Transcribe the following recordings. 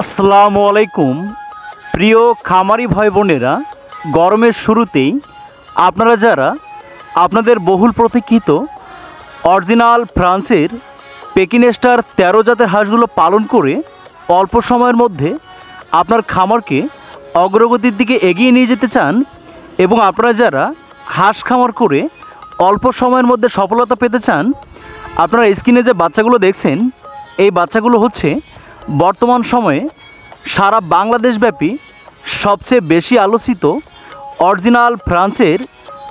আসসালামু আলাইকুম প্রিয় খামারি ভাই বোনেরা, গরমের শুরুতেই আপনারা যারা আপনাদের বহুল প্রতীক্ষিত অরিজিনাল ফ্রান্সের পেকিনেস্টার ১৩ জাতের হাঁসগুলো পালন করে অল্প সময়ের মধ্যে আপনার খামারকে অগ্রগতির দিকে এগিয়ে নিয়ে যেতে চান এবং আপনারা যারা হাঁস খামার করে অল্প সময়ের মধ্যে সফলতা পেতে চান, আপনারা স্ক্রিনে যে বাচ্চাগুলো দেখছেন এই বাচ্চাগুলো হচ্ছে বর্তমান সময়ে সারা বাংলাদেশব্যাপী সবচেয়ে বেশি আলোচিত অরিজিনাল ফ্রান্সের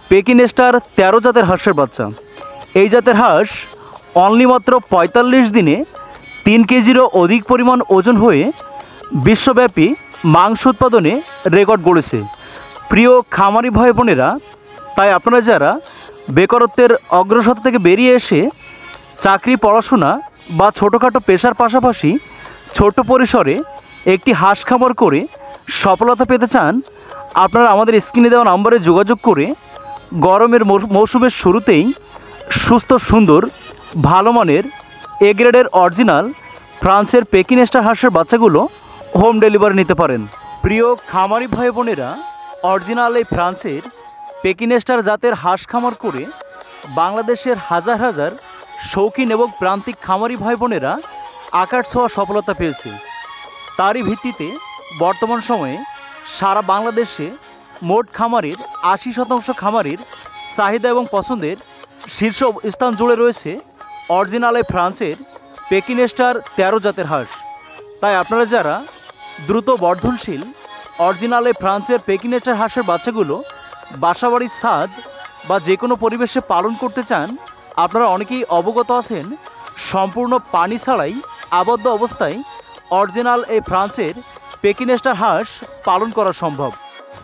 পেকিনেস্টার ১৩ জাতের হাঁসের বাচ্চা। এই জাতের হাঁস অনলি মাত্র ৪৫ দিনে ৩ কেজিরও অধিক পরিমাণ ওজন হয়ে বিশ্বব্যাপী মাংস উৎপাদনে রেকর্ড গড়েছে। প্রিয় খামারি ভাই বোনেরা, তাই আপনারা যারা বেকারত্বের অগ্রসর থেকে বেরিয়ে এসে চাকরি, পড়াশোনা বা ছোটোখাটো পেশার পাশাপাশি ছোট পরিসরে একটি হাঁস খামার করে সফলতা পেতে চান, আপনারা আমাদের স্ক্রিনে দেওয়া নম্বরে যোগাযোগ করে গরমের মৌসুমের শুরুতেই সুস্থ, সুন্দর, ভালো মানের এ গ্রেডের অরিজিনাল ফ্রান্সের পেকিনেস্টার হাঁসের বাচ্চাগুলো হোম ডেলিভারি নিতে পারেন। প্রিয় খামারি ভাই বোনেরা, অরিজিনাল এই ফ্রান্সের পেকিনেস্টার জাতের হাঁস খামার করে বাংলাদেশের হাজার হাজার শৌখিন এবং প্রান্তিক খামারি ভাই বোনেরা আকাশ ছোঁয়া সফলতা পেয়েছে। তারই ভিত্তিতে বর্তমান সময়ে সারা বাংলাদেশে মোট খামারের ৮০% খামারের চাহিদা এবং পছন্দের শীর্ষ স্থান জুড়ে রয়েছে অরিজিনাল এই ফ্রান্সের পেকিনেস্টার ১৩ জাতের হাঁস। তাই আপনারা যারা দ্রুত বর্ধনশীল অরিজিনাল এই ফ্রান্সের পেকিনেস্টার হাঁসের বাচ্চাগুলো বাসাবাড়ির ছাদ বা যে কোনো পরিবেশে পালন করতে চান, আপনারা অনেকেই অবগত আছেন সম্পূর্ণ পানি ছাড়াই আবদ্ধ অবস্থায় অরিজিনাল এই ফ্রান্সের পেকিনেস্টার হাঁস পালন করা সম্ভব।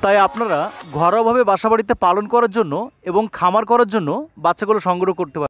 তাই আপনারা ঘরোয়াভাবে বাসাবাড়িতে পালন করার জন্য এবং খামার করার জন্য বাচ্চাগুলো সংগ্রহ করতে পারেন।